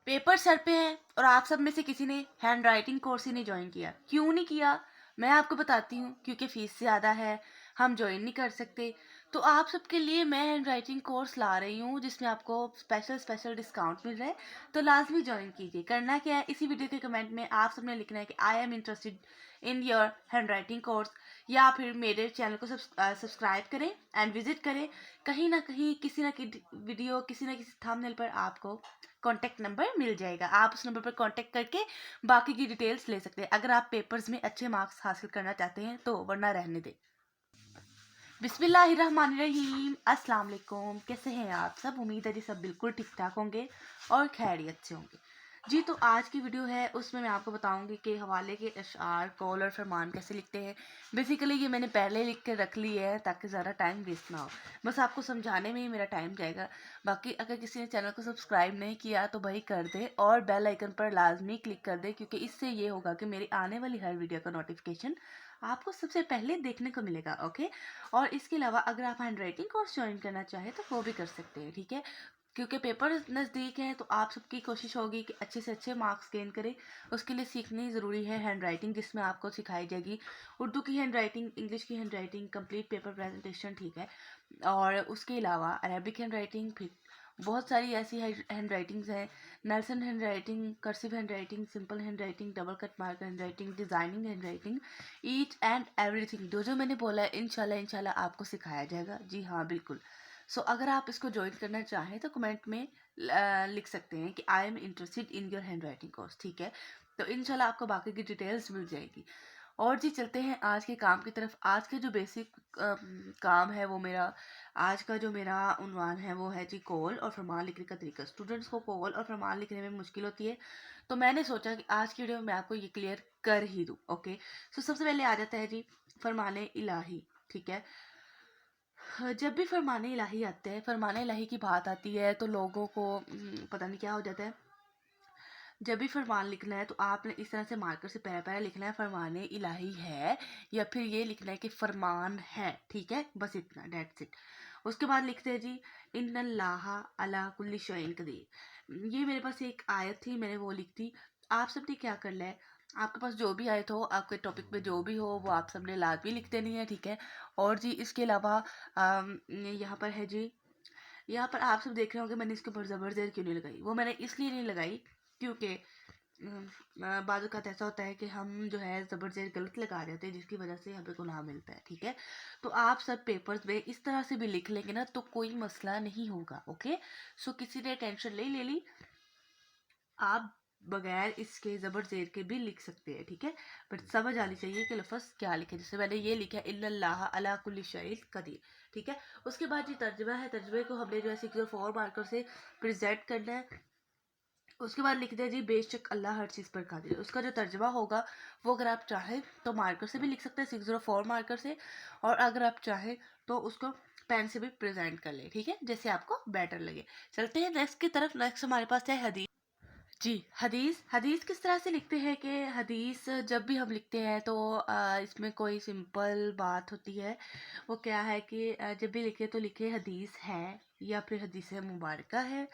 Paper sir पे है और आप सब में से किसी ने हैंड राइटिंग कोर्स ही नहीं ज्वाइन किया। क्यों नहीं किया? मैं आपको बताती हूँ, क्योंकि फीस ज़्यादा है, हम ज्वाइन नहीं कर सकते। तो आप सबके लिए मैं हैंड राइटिंग कोर्स ला रही हूँ जिसमें आपको स्पेशल डिस्काउंट मिल रहा है। तो लाजमी ज्वाइन कीजिए। करना क्या है, इसी वीडियो के कमेंट में आप सबने लिखना है कि I am interested in your hand writing course, या फिर मेरे चैनल को सब्सक्राइब करें एंड विजिट करें। कहीं ना कहीं किसी ना किसी वीडियो, किसी ना किसी थंबनेल पर आपको कॉन्टैक्ट नंबर मिल जाएगा। आप उस नंबर पर कॉन्टैक्ट करके बाकी की डिटेल्स ले सकते हैं अगर आप पेपर्स में अच्छे मार्क्स हासिल करना चाहते हैं तो, वरना रहने दें। बिस्मिल्लाहिर्रहमानिर्रहीम, अस्सलाम वालेकुम। कैसे हैं आप सब? उम्मीद है जी सब बिल्कुल ठीक ठाक होंगे और खैरियत से होंगे जी। तो आज की वीडियो है उसमें मैं आपको बताऊंगी कि हवाले के अशआर, कौल और फरमान कैसे लिखते हैं। बेसिकली ये मैंने पहले लिख के रख ली है ताकि ज़्यादा टाइम वेस्ट ना हो, बस आपको समझाने में ही मेरा टाइम जाएगा। बाकी अगर किसी ने चैनल को सब्सक्राइब नहीं किया तो भाई कर दे और बेल आइकन पर लाजमी क्लिक कर दे, क्योंकि इससे ये होगा कि मेरी आने वाली हर वीडियो का नोटिफिकेशन आपको सबसे पहले देखने को मिलेगा। ओके। और इसके अलावा अगर आप हैंड राइटिंग कोर्स ज्वाइन करना चाहें तो वो भी कर सकते हैं, ठीक है। क्योंकि पेपर नज़दीक है तो आप सबकी कोशिश होगी कि अच्छे से अच्छे मार्क्स गेन करें। उसके लिए सीखनी ज़रूरी है हैंड राइटिंग, जिसमें आपको सिखाई जाएगी उर्दू की हैंड राइटिंग, इंग्लिश की hand writing, complete paper presentation, ठीक है। और उसके अलावा अरेबिक हैंड राइटिंग, फिर बहुत सारी ऐसी हैंड राइटिंग्स हैं। Nelson hand writing, cursive hand writing, simple hand writing, double cut mark hand writing, designing hand writing, each and everything जो जो मैंने बोला है इंशाल्लाह आपको सिखाया जाएगा। जी हाँ, बिल्कुल। सो अगर आप इसको ज्वाइन करना चाहें तो कमेंट में लिख सकते हैं कि I am interested in your hand writing course, ठीक है। तो इंशाल्लाह आपको बाकी की डिटेल्स मिल जाएगी। और जी चलते हैं आज के काम की तरफ। आज के जो बेसिक काम है वो मेरा, आज का जो मेरा उन्वान है वो है जी कॉल और फरमान लिखने का तरीका। स्टूडेंट्स को कॉल और फरमान लिखने में मुश्किल होती है, तो मैंने सोचा कि आज की वीडियो में आपको ये क्लियर कर ही दूँ। ओके। सो सबसे पहले आ जाता है जी फरमान इलाही, ठीक है। जब भी फरमान इलाही आते हैं, फरमान इलाही की बात आती है तो लोगों को पता नहीं क्या हो जाता है। जब भी फरमान लिखना है तो आपने इस तरह से मार्कर से पैरा पैरा लिखना है, फरमान इलाही है, या फिर ये लिखना है कि फरमान है, ठीक है। बस इतना, डेट्स इट। उसके बाद लिखते हैं जी इन्नल्लाह अला कुल्ली शैइन कदीर। ये मेरे पास एक आयत थी, मैंने वो लिख दी। आप सबने क्या कर लिया है, आपके पास जो भी आयत हो, आपके टॉपिक पे जो भी हो, वो आप सबने लाजमी लिख देनी है, ठीक है। और जी इसके अलावा यहाँ पर है जी, यहाँ पर आप सब देख रहे होंगे मैंने इसके ऊपर ज़बर ज़ेर क्यों नहीं लगाई। वो मैंने इसलिए नहीं लगाई क्योंकि बाद औक़ात ऐसा होता है कि हम जो है ज़बर ज़ेर गलत लगा देते हैं, जिसकी वजह से हमें गुनाह मिलता है, ठीक है। तो आप सब पेपर्स में इस तरह से भी लिख लेंगे ना तो कोई मसला नहीं होगा। ओके। सो किसी ने टेंशन नहीं ले ली, आप बगैर इसके ज़बर ज़ेर के भी लिख सकते हैं, ठीक है। बट समझ आनी चाहिए कि लफ्ज़ क्या लिखे। जैसे मैंने ये लिखा है इन्नल्लाह अला कुल्ली शैइन कदीर, ठीक है। उसके बाद ये तर्जुमा है, तर्जुमे को हमने जो है 604 मार्कर से प्रेजेंट करना है। उसके बाद लिख दिया जी बेशक अल्लाह हर चीज़ पर कादिर है। उसका जो तर्जुमा होगा वो अगर आप चाहें तो मार्कर से भी लिख सकते हैं, 604 मार्कर से, और अगर आप चाहें तो उसको पेन से भी प्रेजेंट कर ले, ठीक है, जैसे आपको बेटर लगे। चलते हैं नेक्स्ट की तरफ। नेक्स्ट हमारे पास है हदीस। जी, हदीस। हदीस किस तरह से लिखते हैं कि हदीस जब भी हम लिखते हैं तो इसमें कोई सिंपल बात होती है। वो क्या है कि जब भी लिखे तो लिखे हदीस है या फिर हदीस मुबारक है,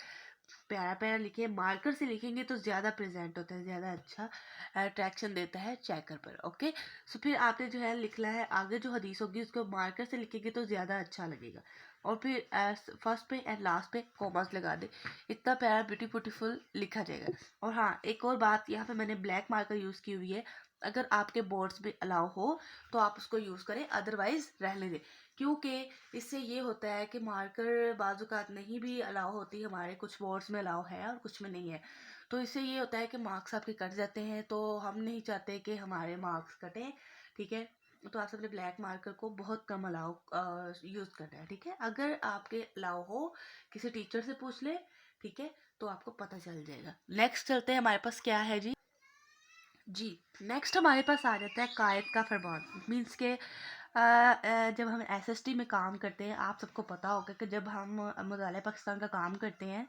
प्यारा प्यारा लिखे। मार्कर से लिखेंगे तो ज़्यादा प्रेजेंट होता है, ज़्यादा अच्छा अट्रैक्शन देता है चेकर पर। ओके। सो फिर आपने जो है लिखना है, आगे जो हदीस होगी उसको मार्कर से लिखेंगे तो ज़्यादा अच्छा लगेगा। और फिर फर्स्ट पे एंड लास्ट पे कॉमर्स लगा दे, इतना प्यारा ब्यूटीफुल लिखा जाएगा। और हाँ, एक और बात, यहाँ पे मैंने ब्लैक मार्कर यूज़ की हुई है। अगर आपके बोर्ड्स में अलाउ हो तो आप उसको यूज़ करें, अदरवाइज रहने दें। क्योंकि इससे ये होता है कि मार्कर बाजुकात नहीं भी अलाउ होती, हमारे कुछ बोर्ड्स में अलाउ है और कुछ में नहीं है। तो इससे ये होता है कि मार्क्स आपके कट जाते हैं, तो हम नहीं चाहते कि हमारे मार्क्स कटें, ठीक है। तो आप सबने ब्लैक मार्कर को बहुत कम अलाउ यूज़ करना है, ठीक है। अगर आपके अलाउ हो किसी टीचर से पूछ ले, ठीक है, तो आपको पता चल जाएगा। नेक्स्ट चलते हैं, हमारे पास क्या है जी नेक्स्ट हमारे पास आ जाता है कायद का फरमान। मीन्स के जब हम एसएसटी में काम करते हैं, आप सबको पता होगा कि जब हम मुज़ाले पाकिस्तान का काम करते हैं,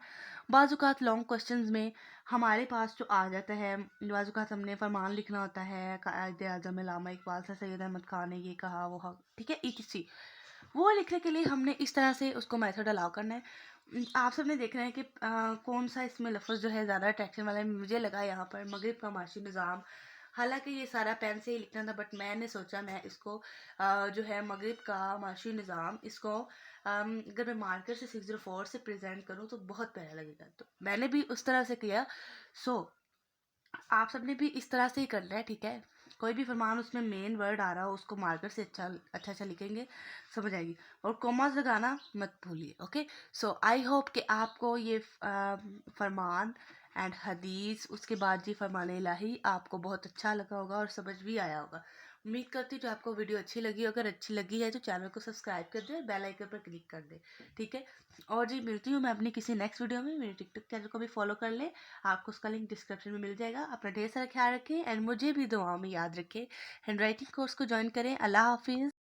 बाज़-औक़ात लॉन्ग क्वेश्चंस में हमारे पास जो आ जाता है, बाज़-औक़ात हमने फरमान लिखना होता है, कायद-ए-आज़म अल्लामा इकबाल से सैयद अहमद ख़ान ने ये कहा, वो ठीक है, ईटीसी। वो लिखने के लिए हमने इस तरह से उसको मेथड अलाउ करना है। आप सबने देखना है कि कौन सा इसमें लफ्ज़ जो है ज़्यादा अट्रैक्शन वाला है। मुझे लगा यहाँ पर मगरिब का माशी निज़ाम, हालांकि ये सारा पेन से ही लिखना था, बट मैंने सोचा मैं इसको जो है मगरिब का माशी निज़ाम, इसको अगर मैं मार्कर से 604 से प्रेजेंट करूँ तो बहुत प्यारा लगेगा, तो मैंने भी उस तरह से किया। सो आप सबने भी इस तरह से ही करना है, ठीक है। कोई भी फरमान उसमें मेन वर्ड आ रहा हो उसको मार्कर से अच्छा अच्छा अच्छा लिखेंगे, समझ आएगी। और कॉमास लगाना मत भूलिए, ओके। सो आई होप कि आपको ये फरमान एंड हदीस, उसके बाद जी फरमान इलाही आपको बहुत अच्छा लगा होगा और समझ भी आया होगा। उम्मीद करती हूँ कि आपको वीडियो अच्छी लगी, अगर अच्छी लगी है तो चैनल को सब्सक्राइब कर दे और बेल आइकन पर क्लिक कर दे, ठीक है। और जी मिलती हूँ मैं अपनी किसी नेक्स्ट वीडियो में। मेरे टिकटॉक चैनल को भी फॉलो कर ले, आपको उसका लिंक डिस्क्रिप्शन में मिल जाएगा। अपना ढेर सारा ख्याल रखें एंड मुझे भी दुआओं में याद रखें। हैंड राइटिंग कोर्स को ज्वाइन करें। अल्लाह हाफिज़।